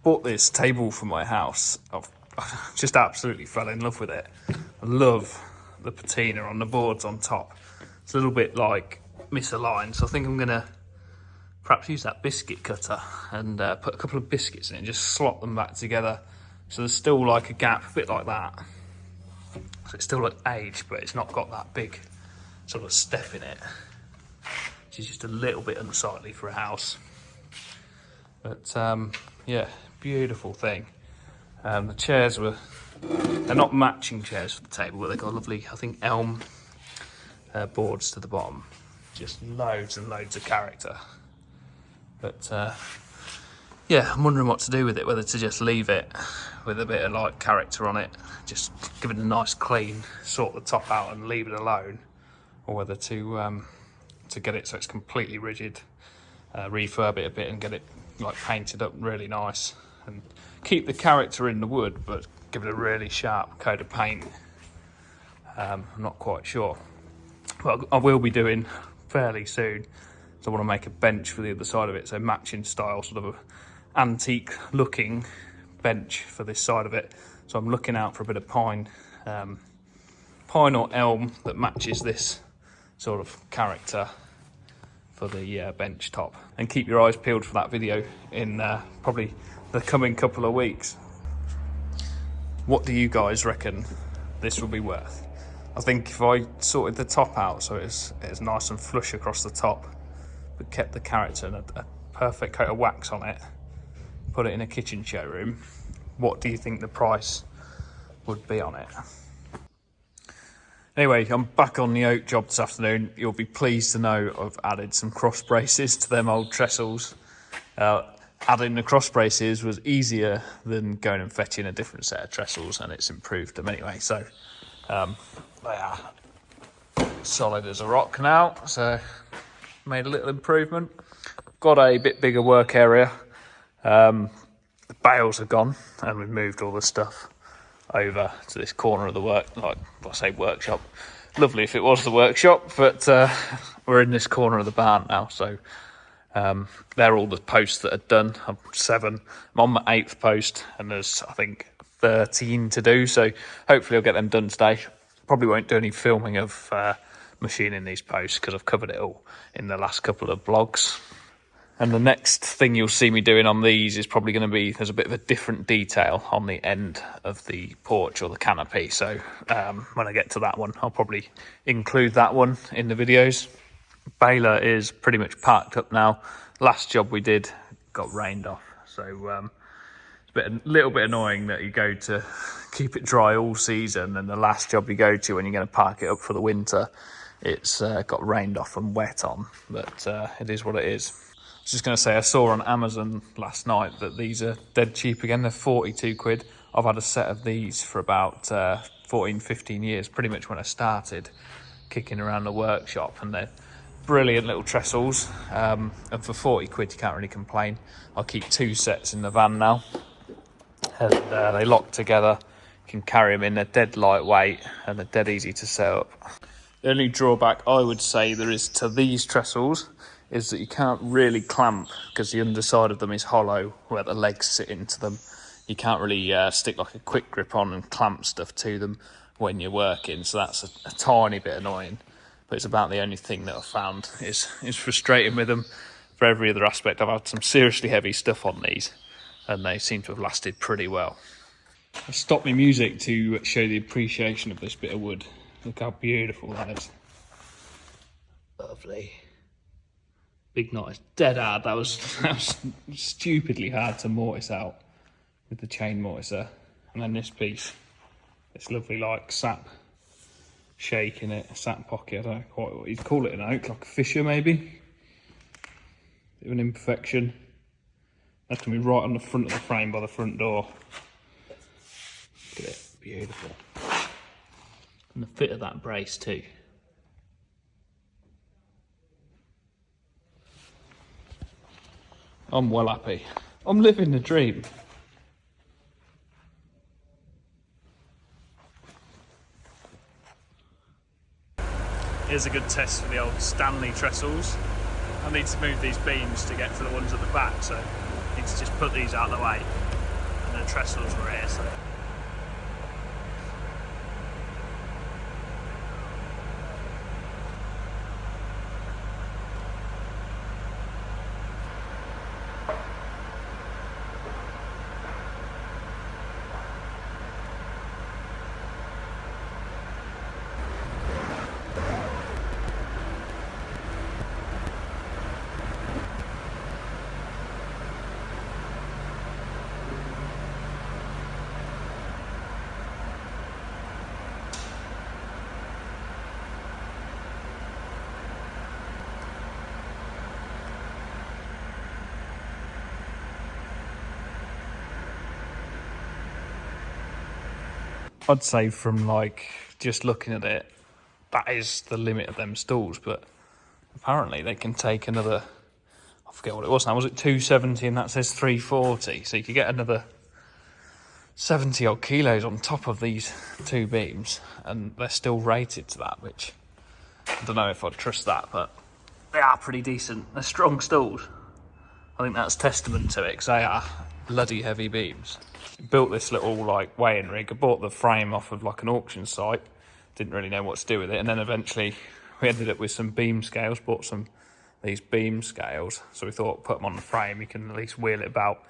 bought this table for my house. I just absolutely fell in love with it. I love the patina on the boards on top. It's a little bit like misaligned, so I think I'm gonna perhaps use that biscuit cutter and put a couple of biscuits in it and just slot them back together. So there's still like a gap, a bit like that. So it's still like aged, but it's not got that big sort of step in it, which is just a little bit unsightly for a house. But yeah, beautiful thing. The chairs they're not matching chairs for the table, but they've got lovely, I think, elm boards to the bottom. Just loads and loads of character. But yeah, I'm wondering what to do with it, whether to just leave it with a bit of like character on it, just give it a nice clean, sort the top out and leave it alone, or whether to get it so it's completely rigid, refurb it a bit and get it like painted up really nice and keep the character in the wood but give it a really sharp coat of paint. I'm not quite sure, but I will be doing fairly soon. So I want to make a bench for the other side of it, so matching style, sort of a antique looking bench for this side of it. So I'm looking out for a bit of pine or elm that matches this sort of character for the bench top. And keep your eyes peeled for that video in probably the coming couple of weeks. What do you guys reckon this will be worth? I think if I sorted the top out so it's nice and flush across the top, but kept the character and a perfect coat of wax on it, put it in a kitchen showroom, what do you think the price would be on it? Anyway, I'm back on the oak job this afternoon. You'll be pleased to know I've added some cross braces to them old trestles. Adding the cross braces was easier than going and fetching a different set of trestles, and it's improved them anyway. So they are solid as a rock now, so made a little improvement. Got a bit bigger work area. The bales are gone and we've moved all the stuff over to this corner of the workshop. Lovely if it was the workshop, but we're in this corner of the barn now, so they're all the posts that are done. I'm 7. I'm on my 8th post and there's I think 13 to do, so hopefully I'll get them done today. Probably won't do any filming of machining these posts because I've covered it all in the last couple of vlogs. And the next thing you'll see me doing on these is probably going to be, there's a bit of a different detail on the end of the porch or the canopy. So when I get to that one, I'll probably include that one in the videos. Baler is pretty much parked up now. Last job we did got rained off. So it's a little bit annoying that you go to keep it dry all season and the last job you go to when you're going to park it up for the winter, it's got rained off and wet on. But it is what it is. I was just going to say, I saw on Amazon last night that these are dead cheap again. They're 42 quid. I've had a set of these for about 14, 15 years, pretty much when I started kicking around the workshop. And they're brilliant little trestles. And for 40 quid, you can't really complain. I'll keep 2 sets in the van now. And they lock together. You can carry them in. They're dead lightweight and they're dead easy to set up. The only drawback I would say there is to these trestles is that you can't really clamp because the underside of them is hollow where the legs sit into them. You can't really stick like a quick grip on and clamp stuff to them when you're working, so that's a tiny bit annoying, but it's about the only thing that I've found is frustrating with them. For every other aspect, I've had some seriously heavy stuff on these and they seem to have lasted pretty well. I stopped my music to show the appreciation of this bit of wood. Look how beautiful that is. Lovely. Big knot. It's dead hard. That was stupidly hard to mortise out with the chain mortiser. And then this piece, this lovely like sap shake in it, a sap pocket. I don't know quite what you'd call it, an oak, like a fissure maybe. Bit of an imperfection. That's going to be right on the front of the frame by the front door. Look at it, beautiful. And the fit of that brace too. I'm well happy. I'm living the dream. Here's a good test for the old Stanley trestles. I need to move these beams to get to the ones at the back, so I need to just put these out of the way. the trestles were here, so. I'd say from like just looking at it, that is the limit of them stalls, but apparently they can take another, I forget what it was now, was it 270 and that says 340, so you could get another 70 odd kilos on top of these two beams, and they're still rated to that, which I don't know if I'd trust that, but they are pretty decent. They're strong stalls. I think that's testament to it, because they are bloody heavy beams. Built this little like weighing rig. I bought the frame off of like an auction site, didn't really know what to do with it, and then eventually we ended up with some beam scales. Bought these beam scales, so we thought put them on the frame, you can at least wheel it about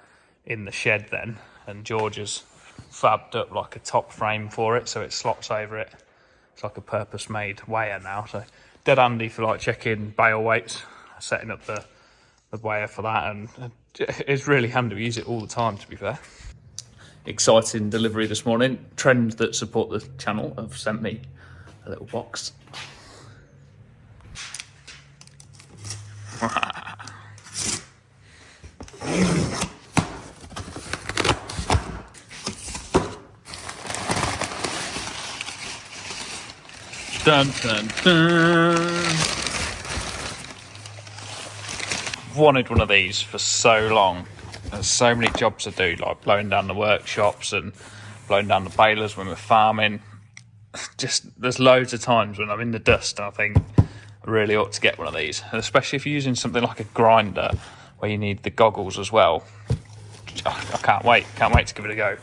in the shed then, and George has fabbed up like a top frame for it so it slots over it. It's like a purpose made weigher now, so dead handy for like checking bale weights, setting up the weigher for that, and it's really handy. We use it all the time, to be fair. Exciting delivery this morning. Trend that support the channel have sent me a little box. Dun, dun, dun. I've wanted one of these for so long. There's so many jobs to do, like blowing down the workshops and blowing down the balers when we're farming. Just, there's loads of times when I'm in the dust and I think I really ought to get one of these. And especially if you're using something like a grinder where you need the goggles as well. I can't wait to give it a go.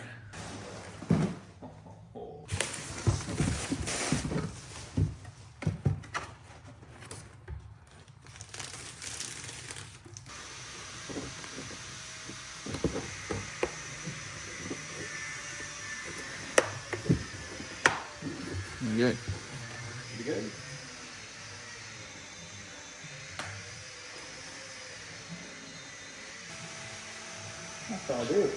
There you go. That's ideal.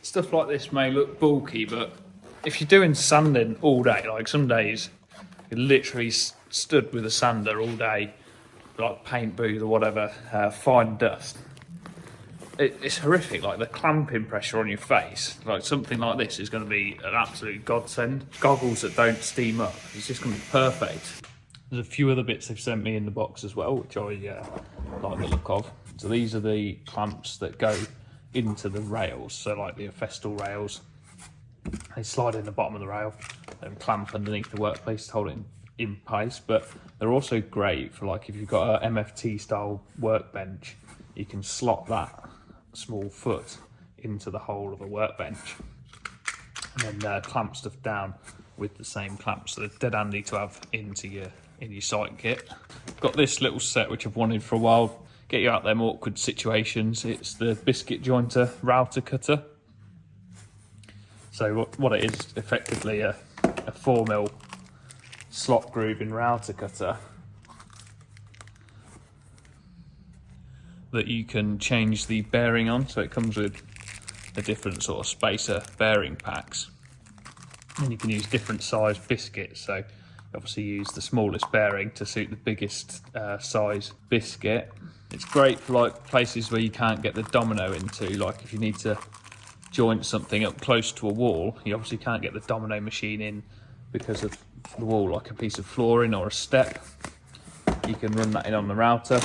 Stuff like this may look bulky, but if you're doing sanding all day, like some days you're literally stood with a sander all day, like paint booth or whatever, fine dust. It's horrific, like the clamping pressure on your face, like something like this is going to be an absolute godsend. Goggles that don't steam up, it's just going to be perfect. There's a few other bits they've sent me in the box as well, which I like the look of. So these are the clamps that go into the rails, so like the festal rails. They slide in the bottom of the rail and clamp underneath the workplace to hold it in place, but they're also great for like if you've got a MFT style workbench, you can slot that small foot into the hole of a workbench and then clamp stuff down with the same clamps. So they're dead handy to have in your site kit. Got this little set which I've wanted for a while, get you out them awkward situations. It's the biscuit jointer router cutter. So what it is, effectively a 4mm slot grooving router cutter that you can change the bearing on. So it comes with the different sort of spacer bearing packs, and you can use different size biscuits. So obviously use the smallest bearing to suit the biggest size biscuit. It's great for like places where you can't get the domino into, like if you need to joint something up close to a wall, you obviously can't get the domino machine in because of the wall, like a piece of flooring or a step. You can run that in on the router.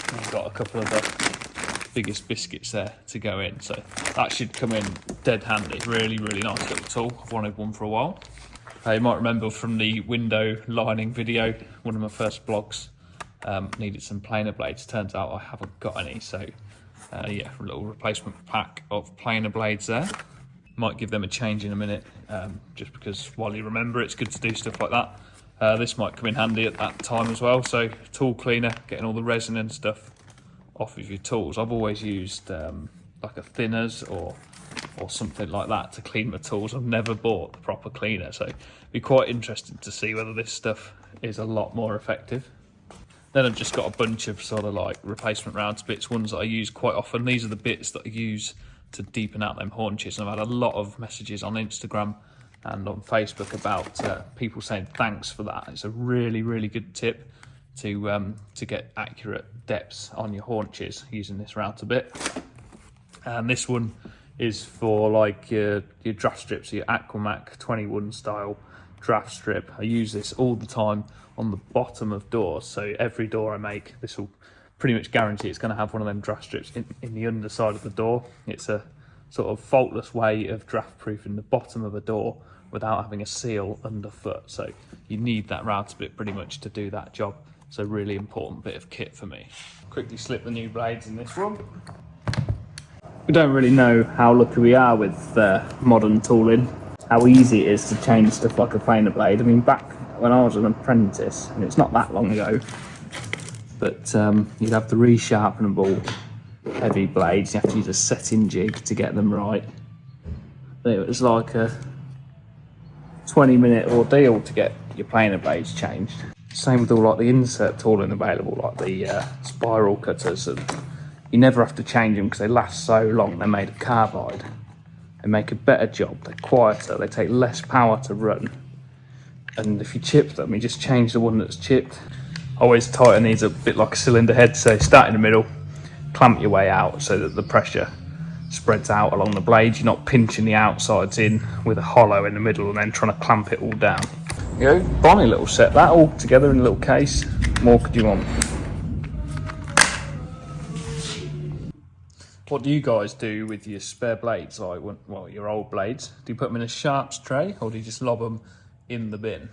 I've got a couple of the biggest biscuits there to go in, so that should come in dead handy. Really, really nice little tool. I've wanted one for a while. You might remember from the window lining video, one of my first blogs, needed some planer blades. Turns out I haven't got any, so yeah, a little replacement pack of planer blades there. Might give them a change in a minute, just because while you remember, it's good to do stuff like that. This might come in handy at that time as well. So tool cleaner, getting all the resin and stuff off of your tools. I've always used like a thinners or something like that to clean my tools. I've never bought the proper cleaner, so it'd be quite interesting to see whether this stuff is a lot more effective. Then I've just got a bunch of sort of like replacement rounds bits, ones that I use quite often. These are the bits that I use to deepen out them haunches. And I've had a lot of messages on Instagram and on Facebook about people saying thanks for that. It's a really, really good tip to get accurate depths on your haunches using this router bit. And this one is for like your draft strips, your Aquamac 21 style draft strip. I use this all the time on the bottom of doors. So every door I make, this will pretty much guarantee it's going to have one of them draft strips in the underside of the door. It's a sort of faultless way of draft proofing the bottom of a door without having a seal underfoot. So you need that router bit pretty much to do that job. It's a really important bit of kit for me. Quickly slip the new blades in this one. We don't really know how lucky we are with modern tooling, how easy it is to change stuff like a planer blade. I mean, back when I was an apprentice, and it's not that long ago, but you'd have the resharpenable heavy blades. You have to use a setting jig to get them right. It was like a 20-minute ordeal to get your planer blades changed. Same with all like the insert tooling available, like the spiral cutters, and you never have to change them because they last so long. They're made of carbide. They make a better job. They're quieter. They take less power to run. And if you chip them, you just change the one that's chipped. Always tighten these a bit like a cylinder head. So start in the middle, clamp your way out so that the pressure spreads out along the blade. You're not pinching the outsides in with a hollow in the middle and then trying to clamp it all down. There you go, bonny little set, that all together in a little case. What more could you want? What do you guys do with your spare blades, like, well, your old blades? Do you put them in a sharps tray or do you just lob them in the bin?